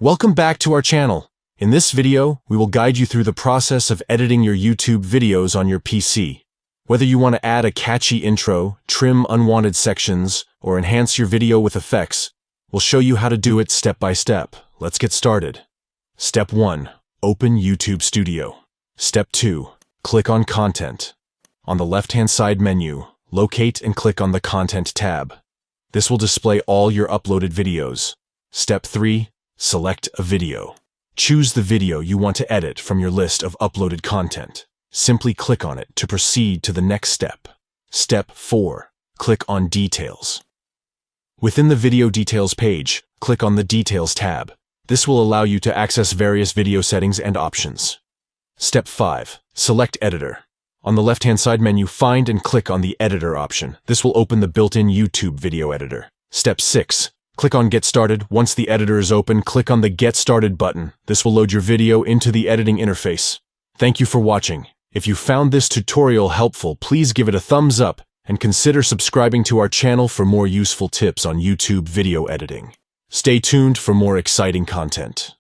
Welcome back to our channel. In this video, we will guide you through the process of editing your YouTube videos on your PC. Whether you want to add a catchy intro, trim unwanted sections, or enhance your video with effects, we'll show you how to do it step by step. Let's get started. Step 1. Open YouTube Studio. Step 2. Click on Content. On the left-hand side menu, locate and click on the Content tab. This will display all your uploaded videos. Step 3. Select a video. Choose the video you want to edit from your list of uploaded content. Simply click on it to proceed to the next step. Step 4. Click on Details. Within the Video Details page, click on the Details tab. This will allow you to access various video settings and options. Step 5. Select Editor. On the left-hand side menu, find and click on the Editor option. This will open the built-in YouTube video editor. Step 6. Click on Get Started. Once the editor is open, click on the Get Started button. This will load your video into the editing interface. Thank you for watching. If you found this tutorial helpful, please give it a thumbs up and consider subscribing to our channel for more useful tips on YouTube video editing. Stay tuned for more exciting content.